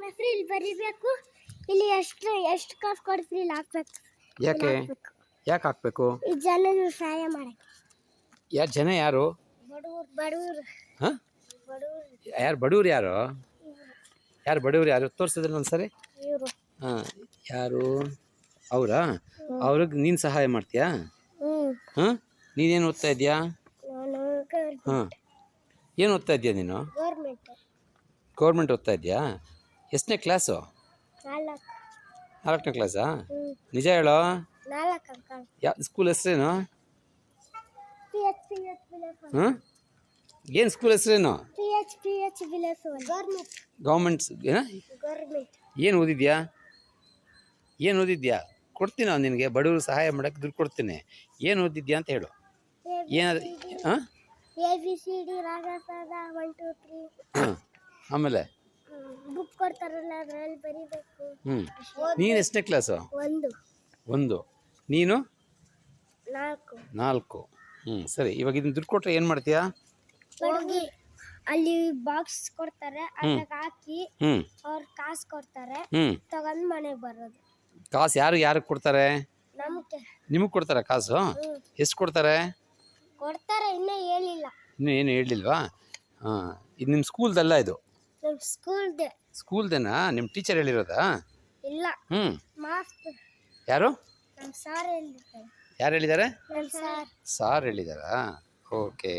ಹೆಸರು ಇಲ್ಲಿ ಬರಿಬೇಕು. ಇಲ್ಲಿ ಎಷ್ಟು ಕಾಸು ಕೊಡ್ತೀರಿ ಇಲ್ಲಿ ಹಾಕ್ಬೇಕು. ಯಾಕೆ ಯಾಕೆ ಹಾಕ್ಬೇಕು? ಈ ಜನರು ಸಹಾಯ ಮಾಡಕ್ಕೆ. ಯಾರು ಜನ ಯಾರು? ಬಡವರು ಹಾಂ ಬಡವರು ಯಾರು ಬಡವ್ರು ಯಾರು? ಯಾರು ಬಡವ್ರು ಯಾರು ತೋರಿಸಿದ್ರೆ ಒಂದ್ಸರಿ. ಇವರು ಹಾಂ ಯಾರು ಅವರಾ? ಅವ್ರಿಗೆ ನೀನು ಸಹಾಯ ಮಾಡ್ತೀಯಾ? ಹಾಂ ನೀನೇನು ಓದ್ತಾ ಇದೆಯಾ? ನಾನು ಹಾಂ ಏನು ಓದ್ತಾ ಇದೆಯಾ ನೀನು? ಗೌರ್ಮೆಂಟ್ ಗೌರ್ಮೆಂಟ್ ಓದ್ತಾ ಇದೆಯಾ? ಎಷ್ಟನೇ ಕ್ಲಾಸು? 4 4ನೇ ಕ್ಲಾಸಾ? ನಿಜ ಹೇಳೋ. 4 ಅಂಕಲ್. ಯಾವ ಸ್ಕೂಲ್ ಹೆಸ್ರೇನು? PH ಹಾಂ ಏನು ಸ್ಕೂಲ್ ಹೆಸ್ರೇನು? Village government. ಗೌರ್ಮೆಂಟ್ಸ್ ಏನ? ಗೌರ್ಮೆಂಟ್. ಏನು ಓದಿದ್ಯಾ? ಏನು ಓದಿದ್ಯಾ? ಕೊಡ್ತೀನಿ ನಾನು ನಿನಗೆ, ಬಡವರು ಸಹಾಯ ಮಾಡೋಕ್ಕೆ ದುಡ್ಡು ಕೊಡ್ತೀನಿ. ಏನು ಓದಿದ್ಯಾ ಅಂತ ಹೇಳು. ಏನಾದ್ರು ಹಾಂ ABCD ರಾಗಸಾದ 1 2 3. ಹಾಂ ಆಮೇಲೆ ಬುಕ್ ಕೊಡ್ತಾರಲ್ಲ ಅದರಲ್ಲಿ ಬರಿಬೇಕು. ನೀನು ಎಷ್ಟನೇ ಕ್ಲಾಸು? 1 1 ನೀನು 4. 4. ಸರಿ, ಇವಾಗ ಇದನ್ನ ದುಡ್ಡು ಕೊಟ್ಟರೆ ಏನು ಮಾಡ್ತೀಯಾ? ಹೋಗಿ ಅಲ್ಲಿ ಬಾಕ್ಸ್ ಕೊಡ್ತಾರೆ, ಅದ್ರಾಗ ಹಾಕಿ ಅವ್ರು ಕಾಸು ಕೊಡ್ತಾರೆ, ತಗೊಂಡು ಮನೆಗೆ ಬರೋದು. ಕಾಸು ಯಾರಿಗೆ ಕೊಡ್ತಾರೆ? ನಮಗೆ. ನಿಮಗೆ ಕೊಡ್ತಾರಾ ಕಾಸು? ಎಷ್ಟು ಕೊಡ್ತಾರೆ? ಕೊಡ್ತಾರೆ, ಇನ್ನೂ ಹೇಳಿಲ್ಲ. ಇನ್ನೂ ಏನು ಹೇಳಲಿಲ್ವಾ? ಹಾಂ ಇದು ನಿಮ್ಮ ಸ್ಕೂಲ್ದಲ್ಲ, ಇದು ನಮ್ಮ ಸ್ಕೂಲ್ದೆ. ಸ್ಕೂಲ್ದೇನಾ? ನಿಮ್ಮ ಟೀಚರ್ ಹೇಳಿರೋದಾ? ಇಲ್ಲ, ಮಾಸ್ಟರ್. ಯಾರು? ನಮ್ಮ ಸಾರ್ ಹೇಳಿದ್ದಾರೆ. ಯಾರು ಹೇಳಿದ್ದಾರೆ? ನಮ್ಮ ಸಾರ್. ಸಾರ್ ಹೇಳಿದಾರಾ? ಓಕೆ.